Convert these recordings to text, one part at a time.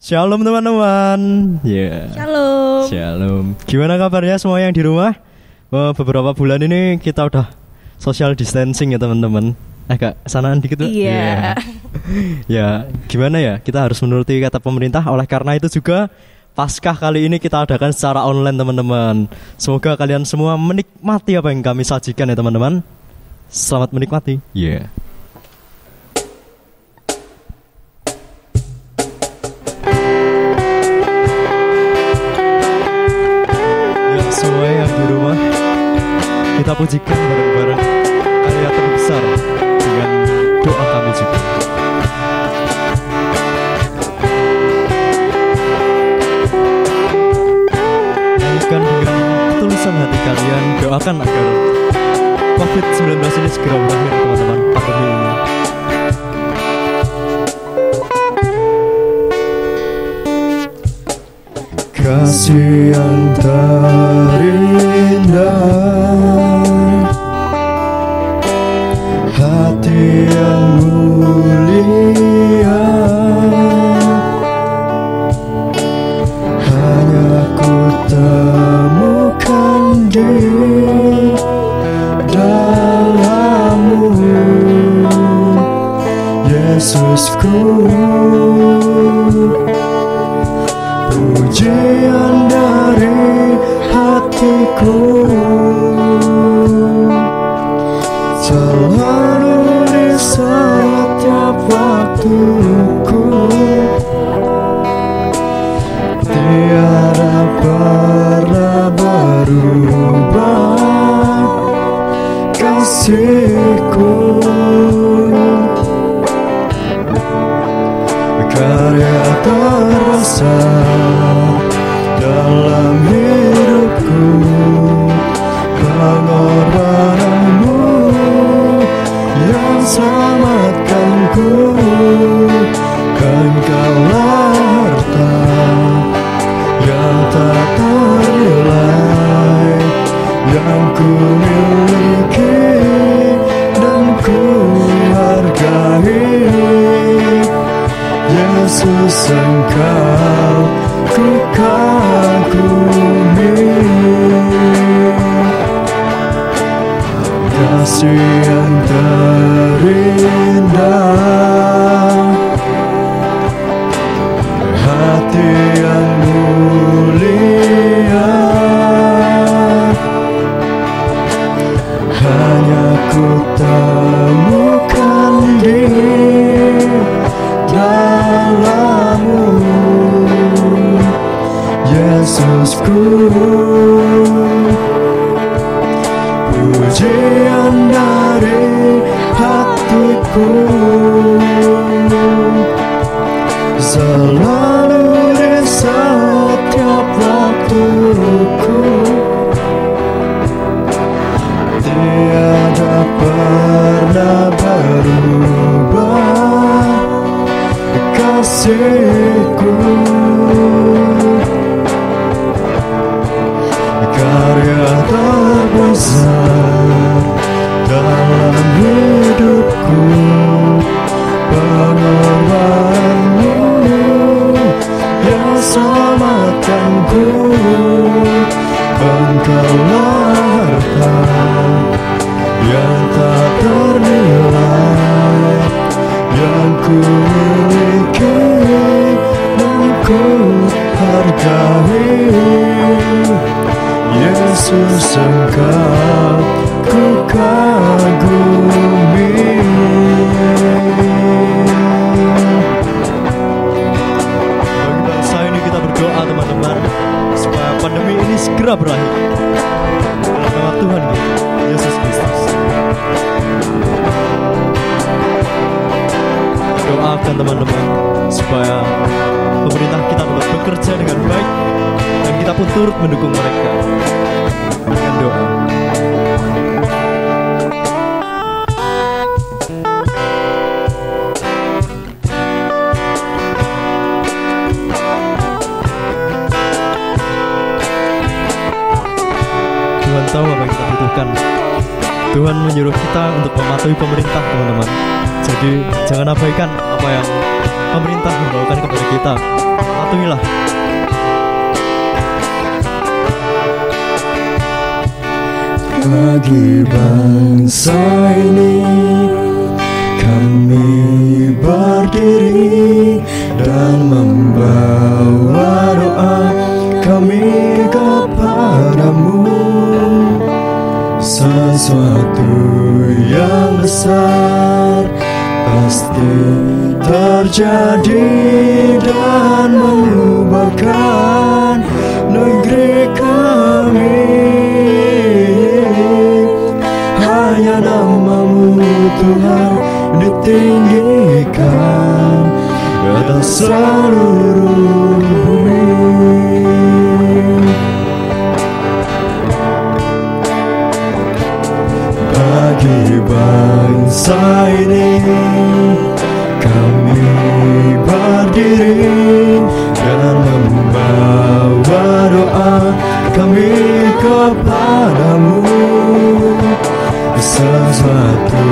Shalom teman-teman. Ya. Shalom. Shalom. Gimana kabarnya semua yang di rumah? Beberapa bulan ini kita udah social distancing ya teman-teman. Agak sanaan dikit tuh. Iya. Ya, gimana ya? Kita harus menuruti kata pemerintah. Oleh karena itu juga Paskah kali ini kita adakan secara online teman-teman. Semoga kalian semua menikmati apa yang kami sajikan ya teman-teman. Selamat menikmati. Yeah. Ya, semua yang di rumah, kita pujikan bareng-bareng karya terbesar dengan doa kami juga. Nyanyikan dengan ketulusan hati kalian, doakan agar COVID-19 ini segera berakhir teman-teman, pandemi ini. Kasih yang terindah, hati yang mulia, hanya ku temukan di dalam-Mu, Yesusku. Pujian dari hatiku selalu di setiap waktuku, tiada pernah berubah kasihku. Karya terbesar dalam hidupku, pengorbananmu yang selamatkanku. Engkaulah harta yang tak ternilai yang ku miliki dan ku hargai. Yesus, Engkau ku kagumi. Kasih yang terindah, hati yang mulia, hanya ku temukan di dalam-Mu, Yesusku. Pujian dari hatiku selalu di setiap waktuku, tiada pernah berubah kasihku. Karya terbesar dalam hidupku, pengorbananmu yang selamatkanku. Engkaulah harta yang tak ternilai yang ku miliki dan ku hargai. Yesus, Engkau ku kagumi. Bagi bangsa ini kita berdoa teman-teman, supaya pandemi ini segera berakhir dalam nama Tuhan kita, Yesus Kristus. Doakan teman-teman supaya pemerintah kita dapat bekerja dengan baik dan kita pun turut mendukung mereka dengan doa. Tuhan tahu apa yang kita butuhkan. Tuhan menyuruh kita untuk mematuhi pemerintah teman-teman. Jadi jangan abaikan apa yang pemerintah melakukan kepada kita. Patuhilah. Bagi bangsa ini kami berdiri dan membawa doa kami kepadamu. Sesuatu yang besar pasti terjadi dan mengubahkan negeri kami. Hanya namamu Tuhan ditinggikan atas seluruh bumi. Bagi bangsa ini kami berdiri dan membawa doa kami kepadamu. Sesuatu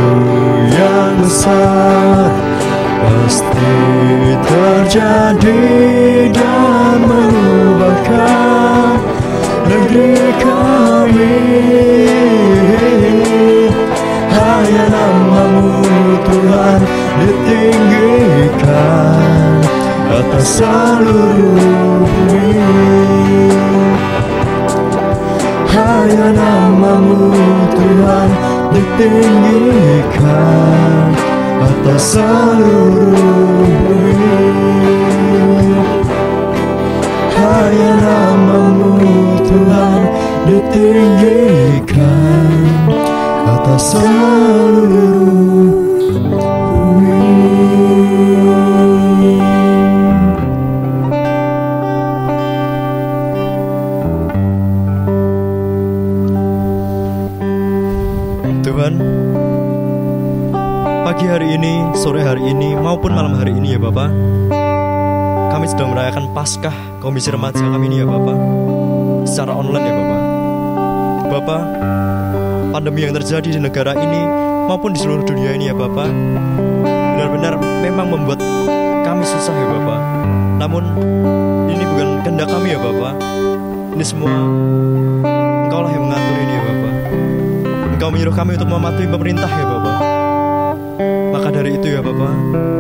yang besar pasti terjadi dan mengubahkan negeri kami. Hanya namamu Tuhan ditinggikan atas seluruh bumi. Hanya namamu Tuhan ditinggikan atas seluruh bumi. Hanya namamu Tuhan ditinggikan atas seluruh bumi. Tuhan, pagi hari ini, sore hari ini, maupun malam hari ini ya Bapak, kami sedang merayakan Paskah Komisi Remaja kami ini ya Bapak, secara online ya Bapak. Bapak, pandemi yang terjadi di negara ini maupun di seluruh dunia ini ya Bapak, benar-benar memang membuat kami susah ya Bapak. Namun ini bukan kehendak kami ya Bapak. Ini semua Engkaulah yang mengatur ini ya Bapak. Engkau menyuruh kami untuk mematuhi pemerintah ya Bapak. Maka dari itu ya Bapak,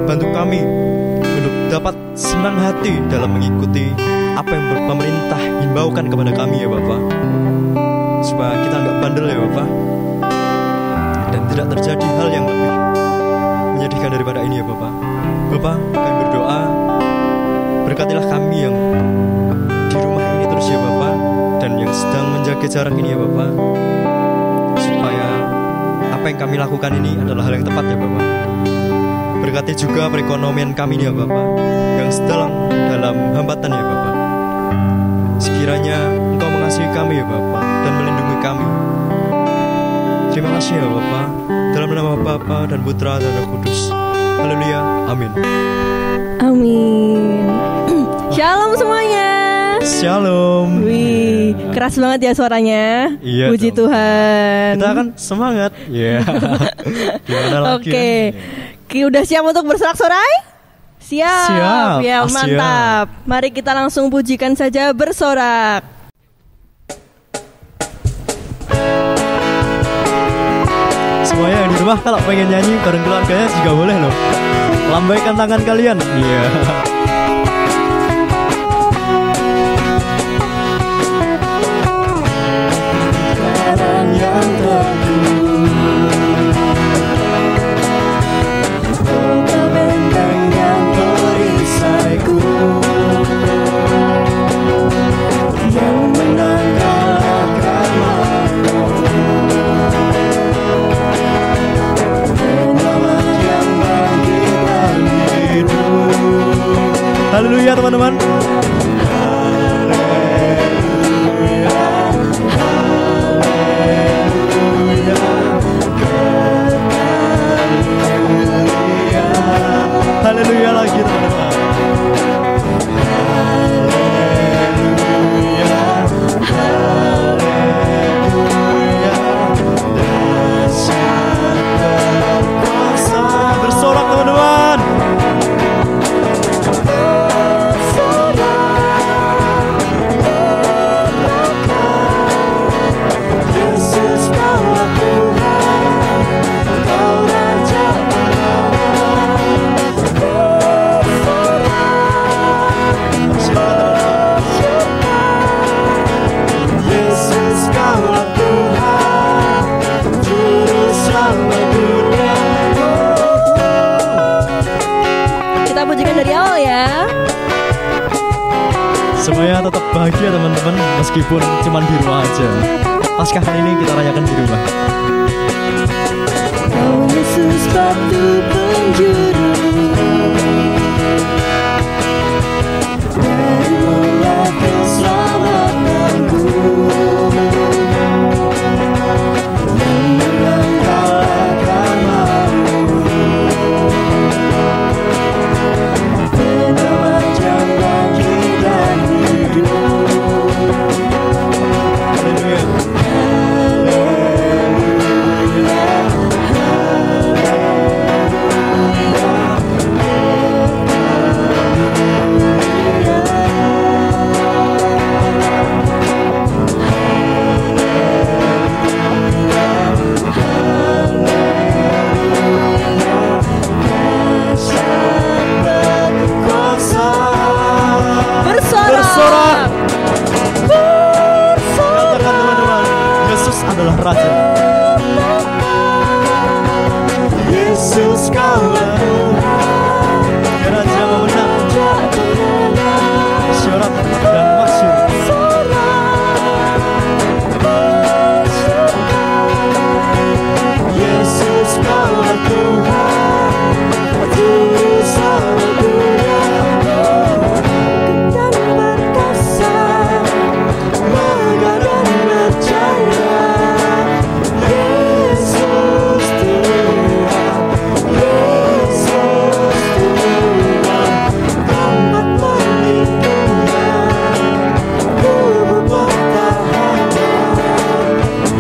bantu kami untuk dapat senang hati dalam mengikuti apa yang pemerintah himbaukan kepada kami ya Bapak, supaya kita nggak bandel ya Bapak, dan tidak terjadi hal yang lebih menyedihkan daripada ini ya Bapak. Bapak, kami berdoa, berkatilah kami yang di rumah ini terus ya Bapak, dan yang sedang menjaga jarak ini ya Bapak, supaya apa yang kami lakukan ini adalah hal yang tepat ya Bapak. Berkati juga perekonomian kami ya Bapak, yang sedang dalam hambatan ya Bapak. Sekiranya Engkau mengasihi kami ya Bapak dan melindungi kami. Terima kasih ya Bapak, dalam nama Bapa dan Putra dan Roh Kudus. Haleluya, amin. Amin. Shalom semuanya. Shalom. Wih, keras banget ya suaranya. Iya, puji dong. Tuhan. Kita akan semangat. Iya. Gimana lagi? Oke. Udah siap untuk bersorak-sorai? Siap. Ya, mantap. Mari kita langsung pujikan saja bersorak. Semuanya yang di rumah kalau pengen nyanyi bareng keluarganya juga boleh loh. Lambaikan tangan kalian. Iya. Sekarang yang teduh, kota benteng yang perisaiku, yang menangkap agamaku, penyelamat yang bangkitkan hidup. Haleluya teman-teman. Haleluya lagi teman-teman. Haleluya, haleluya. Dahsyat kuasa. Bersorak teman-teman. Semuanya tetap bahagia teman-teman, meskipun cuman di rumah aja. Paskah kali ini kita rayakan di rumah. Kau Yesus batu penjuru, darimulah keselamatanku, yang menanggalkan malu, penamajang bagi dan hidup. Haleluya. Bersorak. Katakan teman-teman, Yesus adalah Raja. Yesus kaulah Tuhan, Ya Raja memenang, syarat dan masyur. Yesus kaulah Tuhan, Juru Selamat dunia, dan perkasa, megah dan percaya. Yesus Tuhan, Yesus Tuhan, tempat perlindungan, tubuh pertahanan.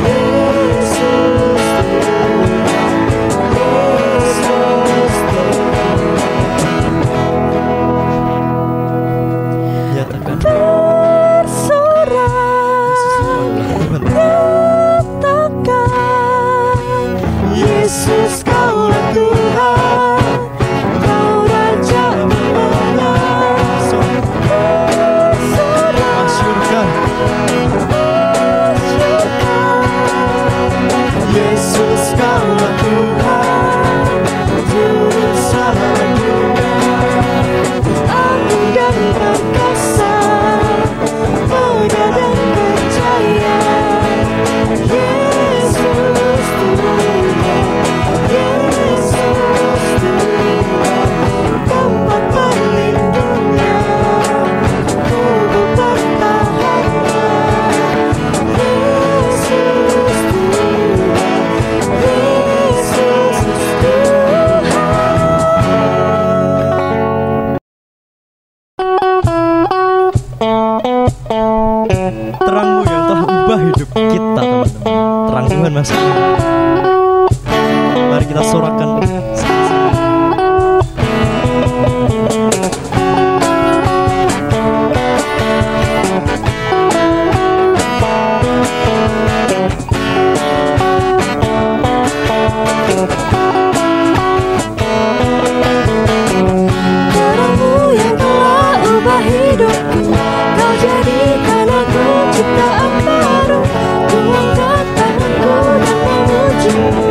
Yesus Tuhan, Yesus Tuhan. Nyatakan Yesus kaulah Tuhan, Kau Raja memenang. masyurkan. Yesus kaulah Tuhan, Juru Selamat dunia, agung dan perkasa, megah dan percaya. Yesus Tuhan, Yesus Tuhan, tempat perlindungan, tubuh pertahanan. Yesus Tuhan, Yesus Terangmu yang telah ubah hidup kita teman-teman. Terang Tuhan masih ada. Mari kita sorakan. Terangmu yang telah ubah hidupku, Kau jadikan aku ciptaan baru. Ku angkat tanganku dan memuji-Mu.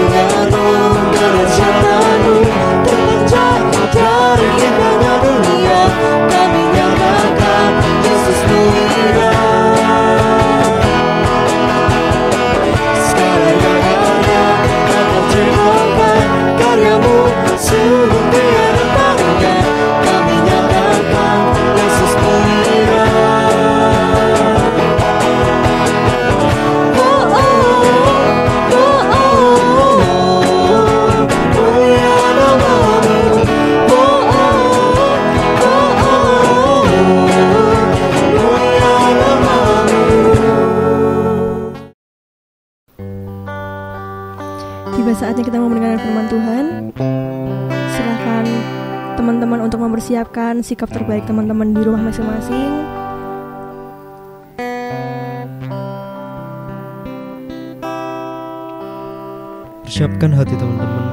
denganmu, dengan cintamu terpanjang dari indahnya dunia. Kami nyatakan Yesus menang. Segala yang ada akan ciptakan karyamu, sungguh tiada tandingan. Kami nyatakan Yesus menang. Oh oh oh oh, mulia namamu. Oh oh oh oh, mulia namamu. Tiba saatnya kita mau mendengarkan firman Tuhan. Silakan teman-teman untuk mempersiapkan sikap terbaik teman-teman di rumah masing-masing. Siapkan hati teman-teman.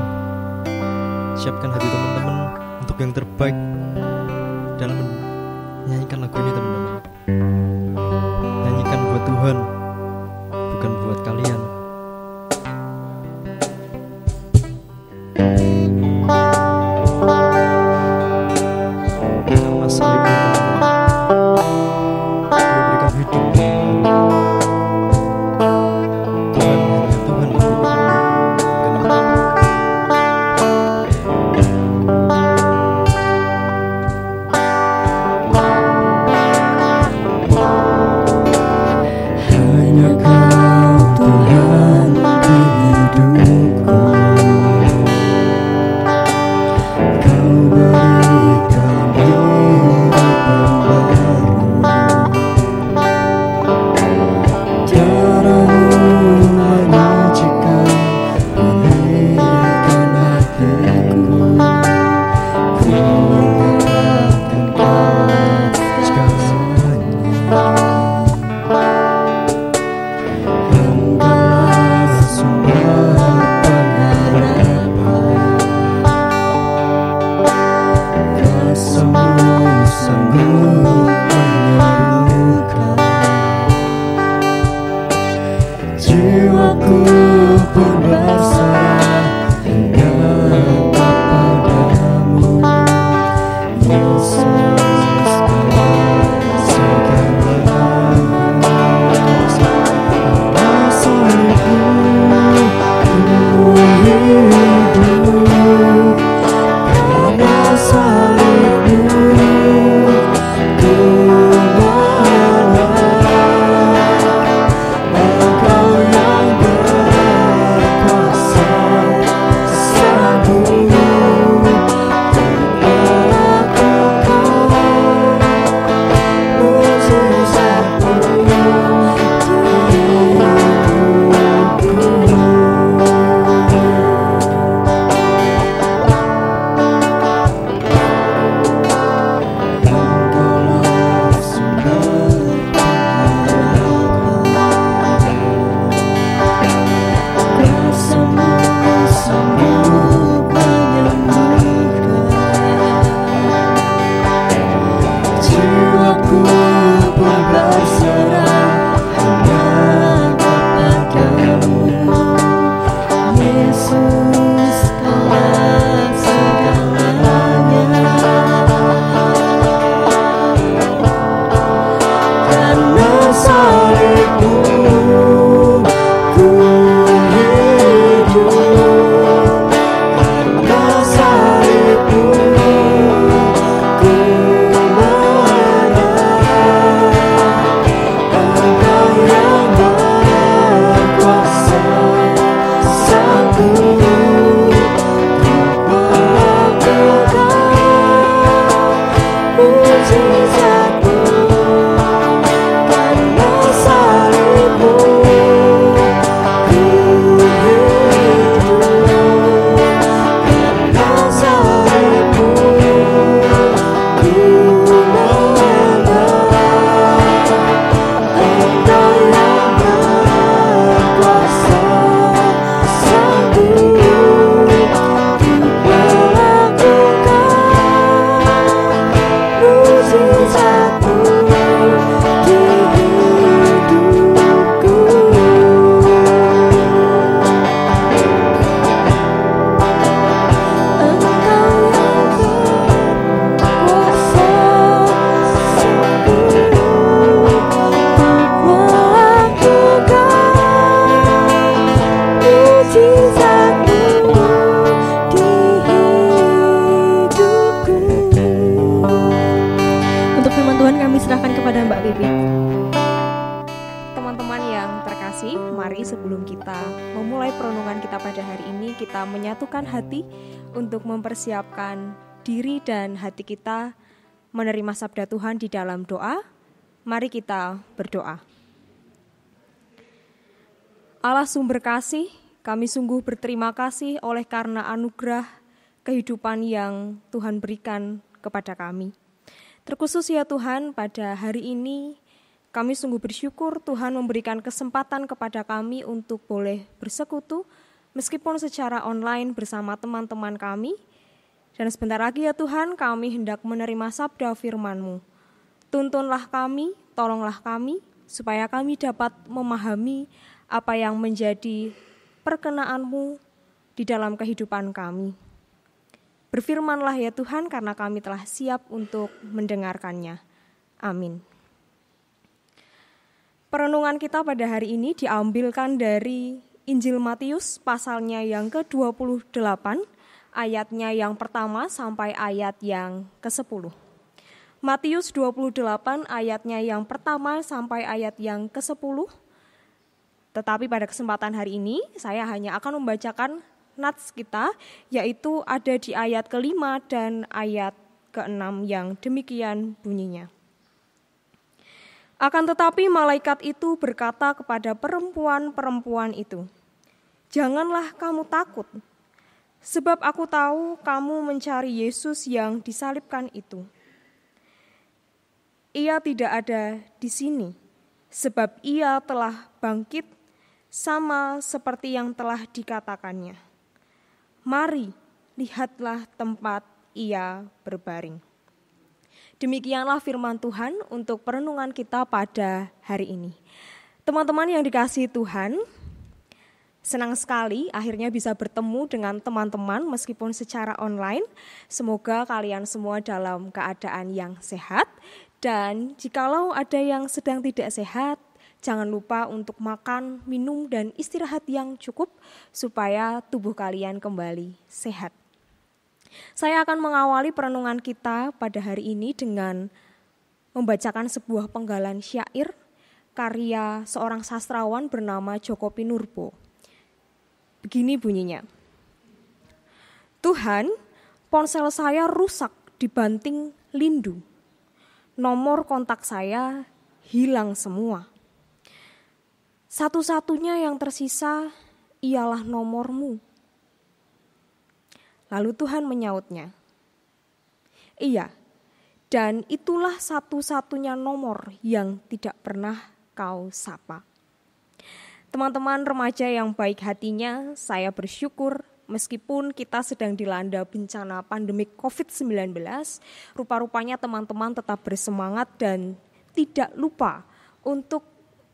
Siapkan hati teman-teman untuk yang terbaik dalam menyanyikan lagu ini teman-teman. Nyanyikan buat Tuhan, bukan buat kalian. Karena salibmu Dia berikan hidup. Tuhan hanya Tuhan yang berikan hidup. Hanya Kau Tuhan di hidupku. Kau berikan hidup yang baru. Caramu menyajikan menghidupkan hatiku. Ku ingatkan Kau segalanya. Engkaulah sumber pengharapan. Kasih-Mu sanggup menyembuhkan. Jiwaku pun berserah hingga kepadamu, Yesus segalanya. Engkau pada hari ini kita menyatukan hati untuk mempersiapkan diri dan hati kita menerima sabda Tuhan di dalam doa. Mari kita berdoa. Allah sumber kasih, kami sungguh berterima kasih oleh karena anugerah kehidupan yang Tuhan berikan kepada kami. Terkhusus ya Tuhan, pada hari ini kami sungguh bersyukur Tuhan memberikan kesempatan kepada kami untuk boleh bersekutu meskipun secara online bersama teman-teman kami. Dan sebentar lagi ya Tuhan, kami hendak menerima sabda firman-Mu. Tuntunlah kami, tolonglah kami, supaya kami dapat memahami apa yang menjadi perkenan-Mu di dalam kehidupan kami. Berfirmanlah ya Tuhan, karena kami telah siap untuk mendengarkannya. Amin. Perenungan kita pada hari ini diambilkan dari Injil Matius pasalnya yang ke-28, ayatnya yang pertama sampai ayat yang ke-10. Matius 28 ayatnya yang pertama sampai ayat yang ke-10. Tetapi pada kesempatan hari ini saya hanya akan membacakan nats kita, yaitu ada di ayat ke-5 dan ayat ke-6 yang demikian bunyinya. Akan tetapi malaikat itu berkata kepada perempuan-perempuan itu, "Janganlah kamu takut, sebab aku tahu kamu mencari Yesus yang disalibkan itu. Ia tidak ada di sini, sebab ia telah bangkit sama seperti yang telah dikatakannya. Mari, lihatlah tempat ia berbaring." Demikianlah firman Tuhan untuk perenungan kita pada hari ini. Teman-teman yang dikasihi Tuhan, senang sekali akhirnya bisa bertemu dengan teman-teman meskipun secara online. Semoga kalian semua dalam keadaan yang sehat. Dan jikalau ada yang sedang tidak sehat, jangan lupa untuk makan, minum, dan istirahat yang cukup supaya tubuh kalian kembali sehat. Saya akan mengawali perenungan kita pada hari ini dengan membacakan sebuah penggalan syair karya seorang sastrawan bernama Djoko Pinurbo. Begini bunyinya. Tuhan, ponsel saya rusak dibanting lindu. Nomor kontak saya hilang semua. Satu-satunya yang tersisa ialah nomormu. Lalu Tuhan menyautnya, "Iya, dan itulah satu-satunya nomor yang tidak pernah kau sapa." Teman-teman remaja yang baik hatinya, saya bersyukur meskipun kita sedang dilanda bencana pandemi COVID-19, rupa-rupanya teman-teman tetap bersemangat dan tidak lupa untuk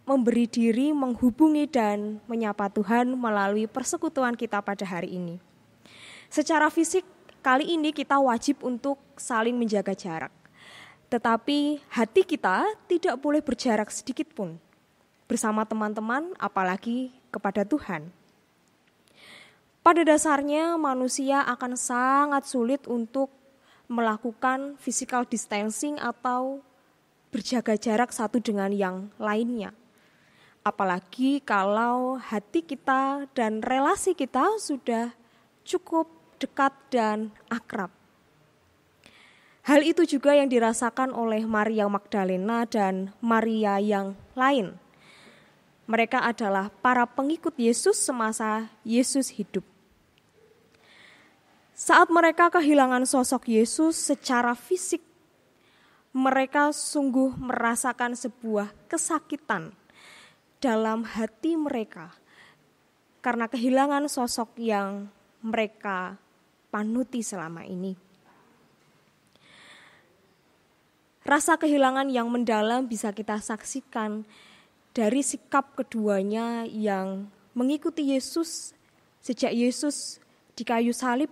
memberi diri, menghubungi dan menyapa Tuhan melalui persekutuan kita pada hari ini. Secara fisik, kali ini kita wajib untuk saling menjaga jarak. Tetapi hati kita tidak boleh berjarak sedikit pun bersama teman-teman, apalagi kepada Tuhan. Pada dasarnya manusia akan sangat sulit untuk melakukan physical distancing atau berjaga jarak satu dengan yang lainnya. Apalagi kalau hati kita dan relasi kita sudah cukup dekat dan akrab. Hal itu juga yang dirasakan oleh Maria Magdalena dan Maria yang lain. Mereka adalah para pengikut Yesus semasa Yesus hidup. Saat mereka kehilangan sosok Yesus secara fisik, mereka sungguh merasakan sebuah kesakitan dalam hati mereka karena kehilangan sosok yang mereka panuti selama ini. Rasa kehilangan yang mendalam bisa kita saksikan dari sikap keduanya yang mengikuti Yesus sejak Yesus di kayu salib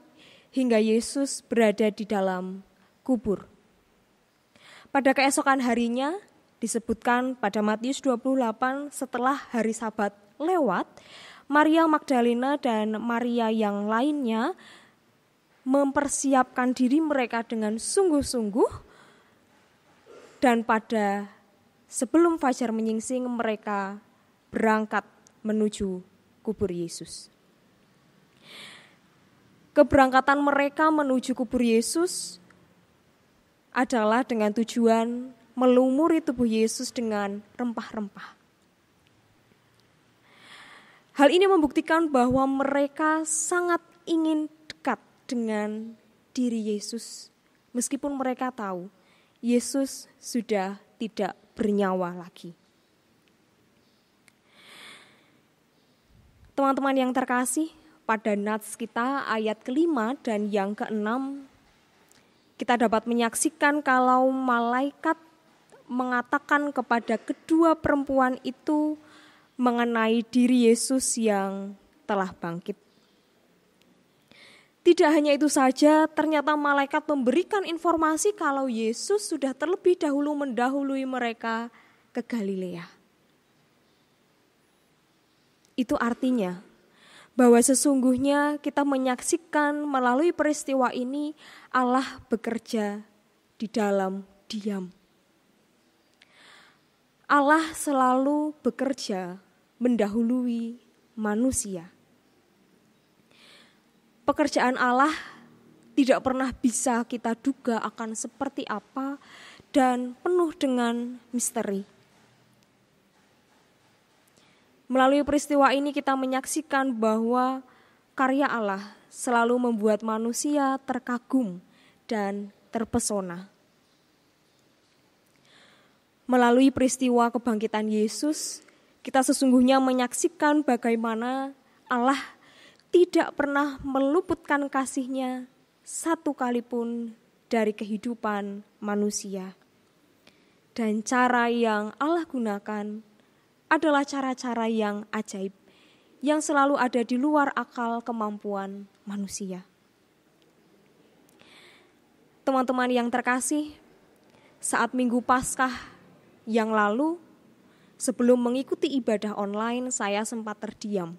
hingga Yesus berada di dalam kubur. Pada keesokan harinya disebutkan pada Matius 28 setelah hari Sabat lewat, Maria Magdalena dan Maria yang lainnya mempersiapkan diri mereka dengan sungguh-sungguh, dan pada sebelum fajar menyingsing mereka berangkat menuju kubur Yesus. keberangkatan mereka menuju kubur Yesus adalah dengan tujuan melumuri tubuh Yesus dengan rempah-rempah. Hal ini membuktikan bahwa mereka sangat ingin dekat dengan diri Yesus, meskipun mereka tahu Yesus sudah tidak bernyawa lagi. Teman-teman yang terkasih, pada nats kita ayat ke-5 dan yang ke-6, kita dapat menyaksikan kalau malaikat mengatakan kepada kedua perempuan itu mengenai diri Yesus yang telah bangkit. Tidak hanya itu saja, ternyata malaikat memberikan informasi kalau Yesus sudah terlebih dahulu mendahului mereka ke Galilea. Itu artinya bahwa sesungguhnya kita menyaksikan melalui peristiwa ini Allah bekerja di dalam diam. Allah selalu bekerja mendahului manusia. Pekerjaan Allah tidak pernah bisa kita duga akan seperti apa dan penuh dengan misteri. Melalui peristiwa ini kita menyaksikan bahwa karya Allah selalu membuat manusia terkagum dan terpesona. Melalui peristiwa kebangkitan Yesus, kita sesungguhnya menyaksikan bagaimana Allah tidak pernah meluputkan kasih-Nya satu kali pun dari kehidupan manusia. Dan cara yang Allah gunakan adalah cara-cara yang ajaib, yang selalu ada di luar akal kemampuan manusia. Teman-teman yang terkasih, saat Minggu Paskah yang lalu, sebelum mengikuti ibadah online, saya sempat terdiam.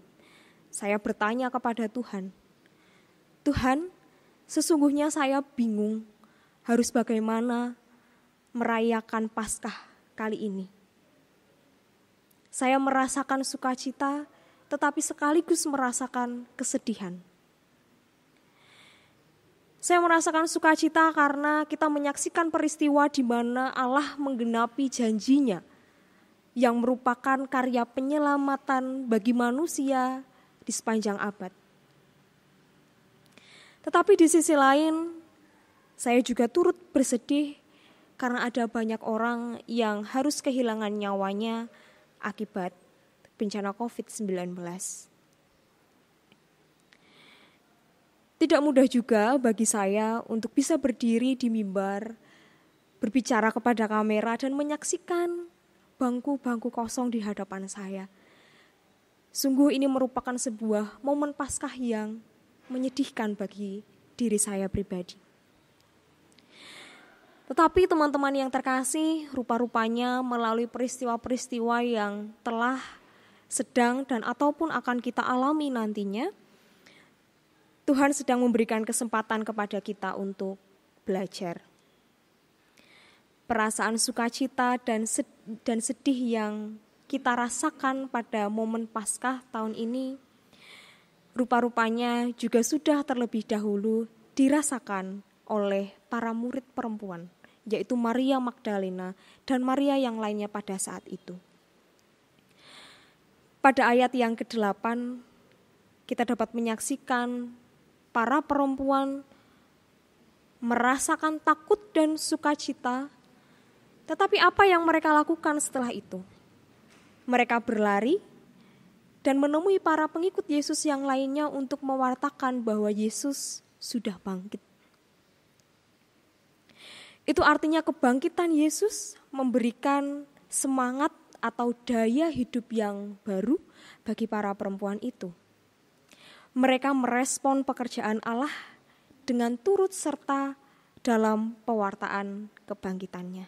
Saya bertanya kepada Tuhan, Tuhan, sesungguhnya saya bingung harus bagaimana merayakan Paskah kali ini. Saya merasakan sukacita, tetapi sekaligus merasakan kesedihan. Saya merasakan sukacita karena kita menyaksikan peristiwa di mana Allah menggenapi janji-Nya yang merupakan karya penyelamatan bagi manusia di sepanjang abad. Tetapi di sisi lain, saya juga turut bersedih karena ada banyak orang yang harus kehilangan nyawanya akibat bencana COVID-19. Tidak mudah juga bagi saya untuk bisa berdiri di mimbar, berbicara kepada kamera dan menyaksikan bangku-bangku kosong di hadapan saya. Sungguh ini merupakan sebuah momen Paskah yang menyedihkan bagi diri saya pribadi. Tetapi teman-teman yang terkasih, rupa-rupanya melalui peristiwa-peristiwa yang telah, sedang, dan ataupun akan kita alami nantinya, Tuhan sedang memberikan kesempatan kepada kita untuk belajar. Perasaan sukacita dan sedih yang kita rasakan pada momen Paskah tahun ini, rupa-rupanya juga sudah terlebih dahulu dirasakan oleh para murid perempuan, yaitu Maria Magdalena dan Maria yang lainnya pada saat itu. Pada ayat yang ke-8, kita dapat menyaksikan para perempuan merasakan takut dan sukacita, tetapi apa yang mereka lakukan setelah itu? Mereka berlari dan menemui para pengikut Yesus yang lainnya untuk mewartakan bahwa Yesus sudah bangkit. Itu artinya kebangkitan Yesus memberikan semangat atau daya hidup yang baru bagi para perempuan itu. Mereka merespon pekerjaan Allah dengan turut serta dalam pewartaan kebangkitannya.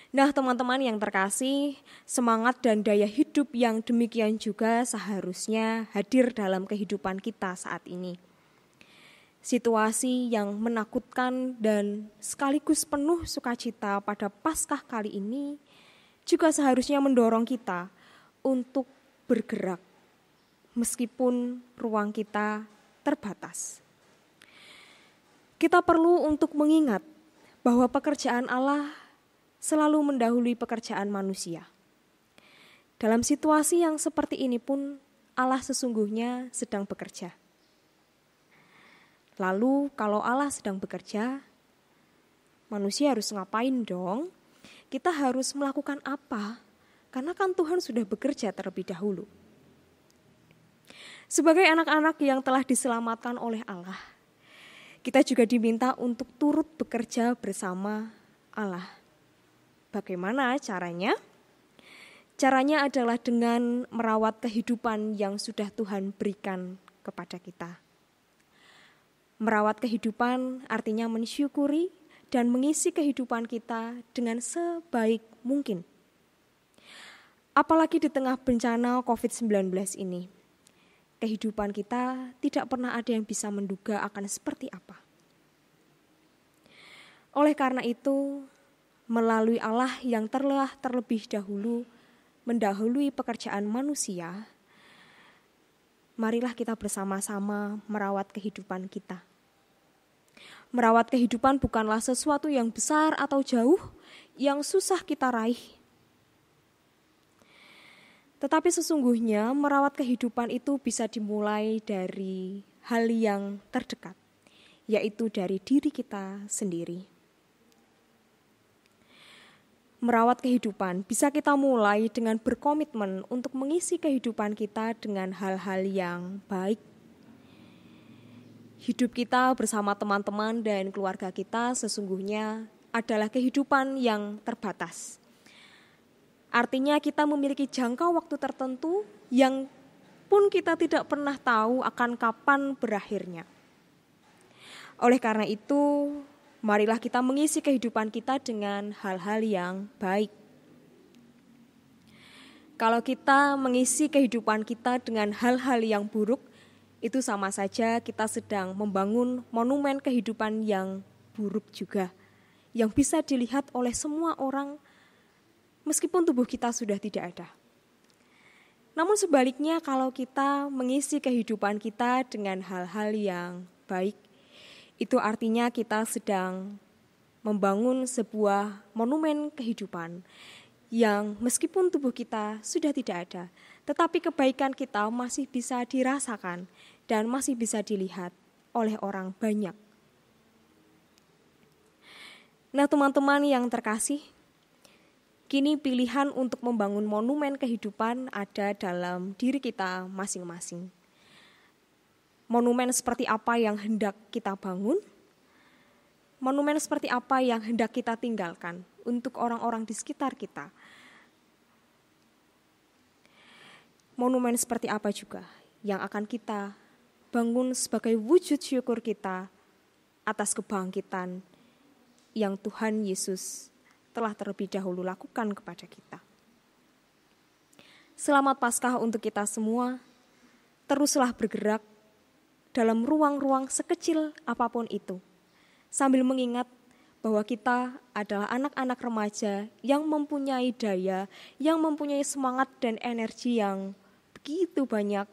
Nah, teman-teman yang terkasih, semangat dan daya hidup yang demikian juga seharusnya hadir dalam kehidupan kita saat ini. Situasi yang menakutkan dan sekaligus penuh sukacita pada Paskah kali ini juga seharusnya mendorong kita untuk bergerak, meskipun ruang kita terbatas. Kita perlu untuk mengingat bahwa pekerjaan Allah selalu mendahului pekerjaan manusia. Dalam situasi yang seperti ini pun Allah sesungguhnya sedang bekerja. Lalu kalau Allah sedang bekerja, manusia harus ngapain dong? Kita harus melakukan apa? Karena kan Tuhan sudah bekerja terlebih dahulu. Sebagai anak-anak yang telah diselamatkan oleh Allah, kita juga diminta untuk turut bekerja bersama Allah. Bagaimana caranya? Caranya adalah dengan merawat kehidupan yang sudah Tuhan berikan kepada kita. Merawat kehidupan artinya mensyukuri dan mengisi kehidupan kita dengan sebaik mungkin. Apalagi di tengah bencana COVID-19 ini. Kehidupan kita tidak pernah ada yang bisa menduga akan seperti apa. Oleh karena itu, melalui Allah yang telah terlebih dahulu mendahului pekerjaan manusia, marilah kita bersama-sama merawat kehidupan kita. Merawat kehidupan bukanlah sesuatu yang besar atau jauh, yang susah kita raih. Tetapi sesungguhnya merawat kehidupan itu bisa dimulai dari hal yang terdekat, yaitu dari diri kita sendiri. Merawat kehidupan bisa kita mulai dengan berkomitmen untuk mengisi kehidupan kita dengan hal-hal yang baik. Hidup kita bersama teman-teman dan keluarga kita sesungguhnya adalah kehidupan yang terbatas. Artinya kita memiliki jangka waktu tertentu yang pun kita tidak pernah tahu akan kapan berakhirnya. Oleh karena itu, marilah kita mengisi kehidupan kita dengan hal-hal yang baik. Kalau kita mengisi kehidupan kita dengan hal-hal yang buruk, itu sama saja kita sedang membangun monumen kehidupan yang buruk juga, yang bisa dilihat oleh semua orang meskipun tubuh kita sudah tidak ada. Namun sebaliknya kalau kita mengisi kehidupan kita dengan hal-hal yang baik, itu artinya kita sedang membangun sebuah monumen kehidupan yang meskipun tubuh kita sudah tidak ada, tetapi kebaikan kita masih bisa dirasakan dan masih bisa dilihat oleh orang banyak. Nah teman-teman yang terkasih, kini pilihan untuk membangun monumen kehidupan ada dalam diri kita masing-masing. Monumen seperti apa yang hendak kita bangun? Monumen seperti apa yang hendak kita tinggalkan untuk orang-orang di sekitar kita? Monumen seperti apa juga yang akan kita bangun sebagai wujud syukur kita atas kebangkitan yang Tuhan Yesus telah terlebih dahulu lakukan kepada kita. Selamat Paskah untuk kita semua. Teruslah bergerak dalam ruang-ruang sekecil apapun itu, sambil mengingat bahwa kita adalah anak-anak remaja yang mempunyai daya, yang mempunyai semangat dan energi yang begitu banyak,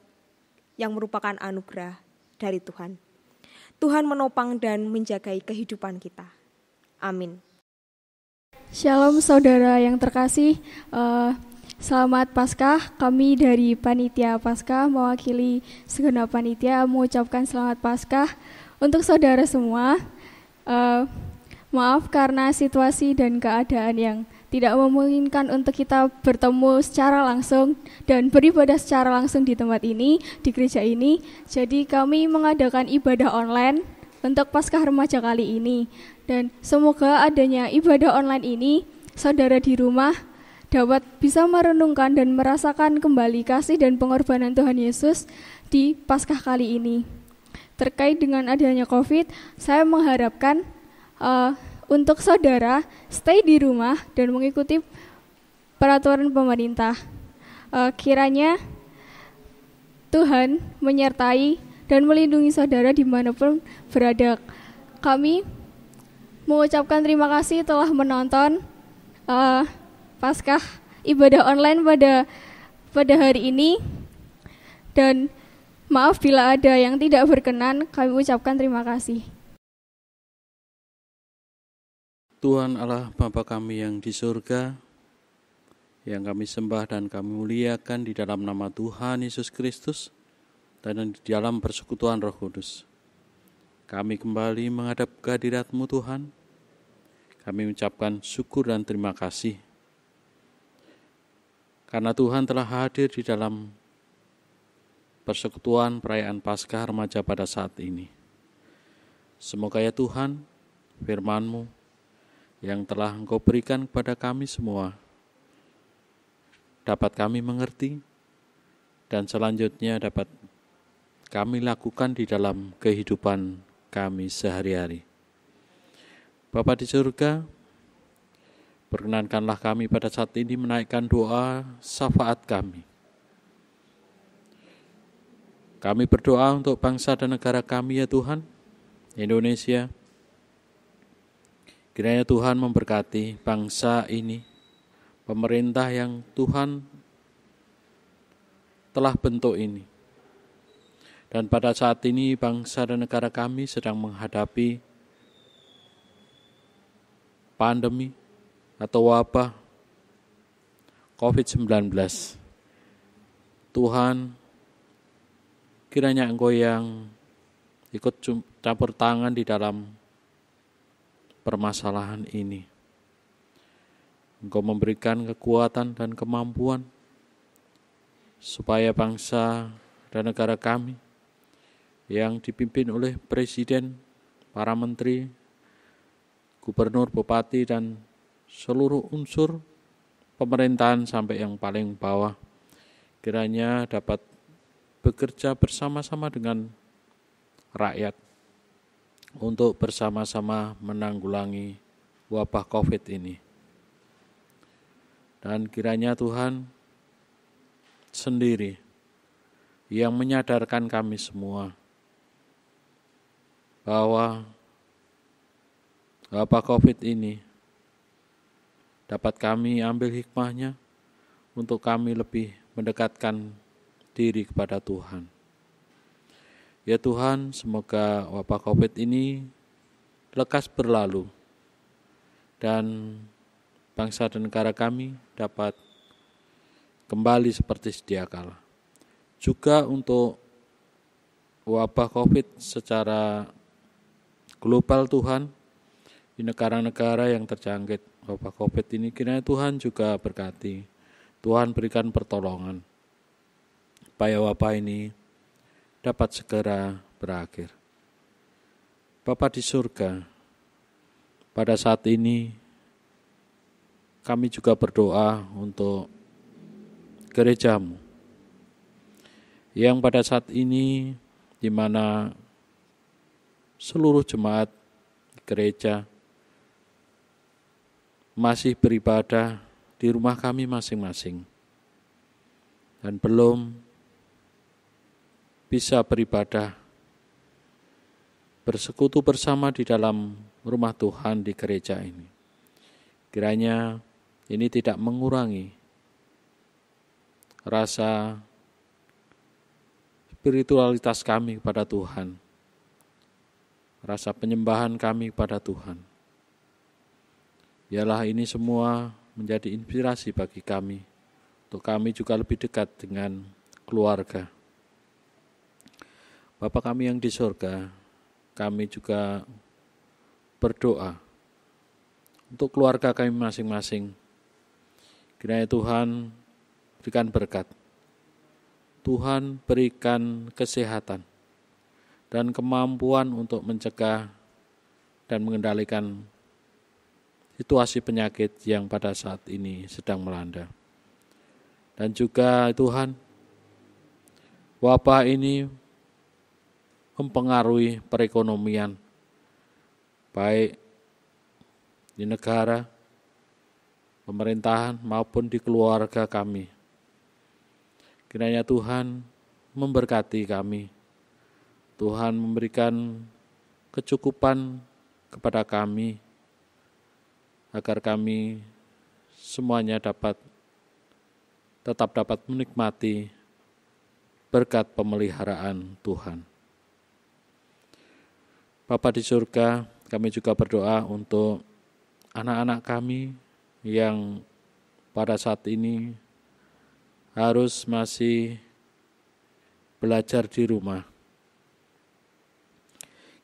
yang merupakan anugerah dari Tuhan. Tuhan menopang dan menjagai kehidupan kita. Amin. Shalom saudara yang terkasih, selamat Paskah. Kami dari Panitia Paskah mewakili segenap panitia mengucapkan selamat Paskah untuk saudara semua. Maaf karena situasi dan keadaan yang tidak memungkinkan untuk kita bertemu secara langsung dan beribadah secara langsung di tempat ini, di gereja ini. Jadi kami mengadakan ibadah online untuk Paskah Remaja kali ini. Dan semoga adanya ibadah online ini, saudara di rumah dapat bisa merenungkan dan merasakan kembali kasih dan pengorbanan Tuhan Yesus di Paskah kali ini. Terkait dengan adanya COVID, saya mengharapkan untuk saudara stay di rumah dan mengikuti peraturan pemerintah. Kiranya Tuhan menyertai dan melindungi saudara dimanapun berada. Kami mengucapkan terima kasih telah menonton Paskah ibadah online pada hari ini, dan Maaf bila ada yang tidak berkenan, kami ucapkan terima kasih. Tuhan Allah Bapa kami yang di surga, yang kami sembah dan kami muliakan di dalam nama Tuhan Yesus Kristus dan di dalam persekutuan Roh Kudus. Kami kembali menghadap kehadirat-Mu Tuhan. Kami mengucapkan syukur dan terima kasih karena Tuhan telah hadir di dalam persekutuan perayaan Paskah Remaja pada saat ini. Semoga ya Tuhan, firman-Mu yang telah Engkau berikan kepada kami semua dapat kami mengerti dan selanjutnya dapat kami lakukan di dalam kehidupan kami sehari-hari. Bapa di surga, perkenankanlah kami pada saat ini menaikkan doa syafaat kami. Kami berdoa untuk bangsa dan negara kami ya Tuhan, Indonesia. Kiranya Tuhan memberkati bangsa ini, pemerintah yang Tuhan telah bentuk ini. Dan pada saat ini bangsa dan negara kami sedang menghadapi pandemi atau wabah COVID-19. Tuhan, kiranya Engkau yang ikut campur tangan di dalam permasalahan ini. Engkau memberikan kekuatan dan kemampuan supaya bangsa dan negara kami yang dipimpin oleh Presiden, para menteri, gubernur, bupati, dan seluruh unsur pemerintahan sampai yang paling bawah, kiranya dapat bekerja bersama-sama dengan rakyat untuk bersama-sama menanggulangi wabah COVID ini. Dan kiranya Tuhan sendiri yang menyadarkan kami semua bahwa wabah COVID ini dapat kami ambil hikmahnya untuk kami lebih mendekatkan diri kepada Tuhan. Ya Tuhan, semoga wabah COVID ini lekas berlalu dan bangsa dan negara kami dapat kembali seperti sedia kala. Juga untuk wabah COVID secara global Tuhan, di negara-negara yang terjangkit wabah COVID ini, kiranya Tuhan juga berkati. Tuhan berikan pertolongan supaya wabah ini dapat segera berakhir. Bapa di surga, pada saat ini kami juga berdoa untuk gereja-Mu yang pada saat ini di mana seluruh jemaat gereja masih beribadah di rumah kami masing-masing dan belum bisa beribadah bersekutu bersama di dalam rumah Tuhan di gereja ini. Kiranya ini tidak mengurangi rasa spiritualitas kami kepada Tuhan, rasa penyembahan kami kepada Tuhan. Biarlah ini semua menjadi inspirasi bagi kami, untuk kami juga lebih dekat dengan keluarga. Bapa kami yang di surga, kami juga berdoa untuk keluarga kami masing-masing. Kiranya Tuhan berikan berkat, Tuhan berikan kesehatan dan kemampuan untuk mencegah dan mengendalikan situasi penyakit yang pada saat ini sedang melanda. Dan juga Tuhan, wabah ini mempengaruhi perekonomian, baik di negara, pemerintahan maupun di keluarga kami. Kiranya Tuhan memberkati kami, Tuhan memberikan kecukupan kepada kami, agar kami semuanya tetap dapat menikmati berkat pemeliharaan Tuhan. Bapa di surga, kami juga berdoa untuk anak-anak kami yang pada saat ini harus masih belajar di rumah.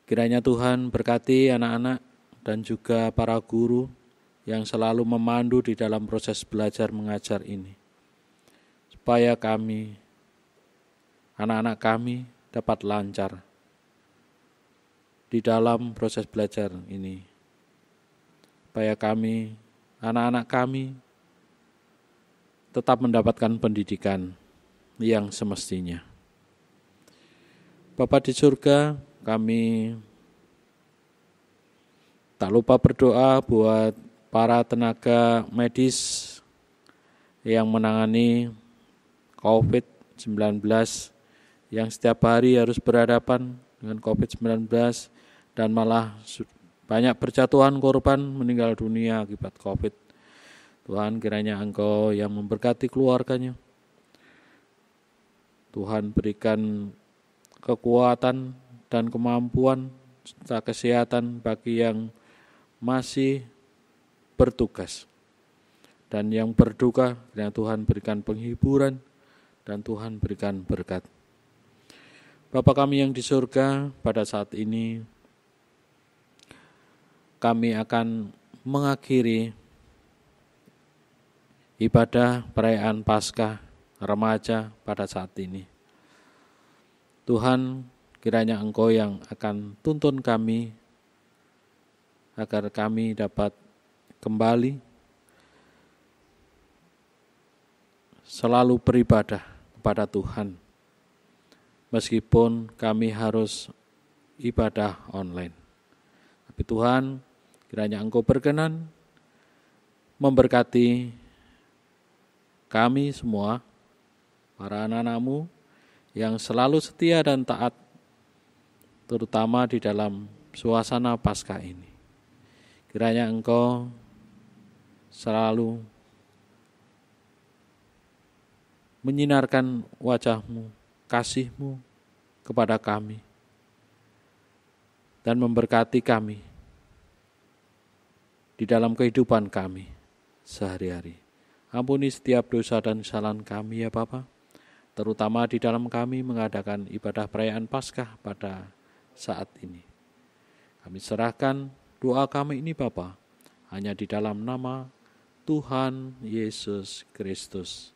Kiranya Tuhan berkati anak-anak dan juga para guru yang selalu memandu di dalam proses belajar mengajar ini. Supaya kami, anak-anak kami dapat lancar di dalam proses belajar ini. Supaya kami, anak-anak kami tetap mendapatkan pendidikan yang semestinya. Bapa di surga, kami tak lupa berdoa buat para tenaga medis yang menangani COVID-19 yang setiap hari harus berhadapan dengan COVID-19 dan malah banyak berjatuhan korban meninggal dunia akibat COVID. Tuhan, kiranya Engkau yang memberkati keluarganya. Tuhan berikan kekuatan dan kemampuan serta kesehatan bagi yang masih bertugas. Dan yang berduka, kiranya Tuhan berikan penghiburan dan Tuhan berikan berkat. Bapa kami yang di surga, pada saat ini kami akan mengakhiri ibadah perayaan Paskah remaja pada saat ini. Tuhan, kiranya Engkau yang akan tuntun kami agar kami dapat kembali selalu beribadah kepada Tuhan, meskipun kami harus ibadah online. Tapi Tuhan, kiranya Engkau berkenan memberkati kami semua, para anak-anak-Mu yang selalu setia dan taat, terutama di dalam suasana Paskah ini. Kiranya Engkau selalu menyinarkan wajah-Mu, kasih-Mu kepada kami, dan memberkati kami di dalam kehidupan kami sehari-hari. Ampuni setiap dosa dan kesalahan kami ya Bapa, terutama di dalam kami mengadakan ibadah perayaan Paskah pada saat ini. Kami serahkan doa kami ini Bapa, hanya di dalam nama Tuhan Yesus Kristus.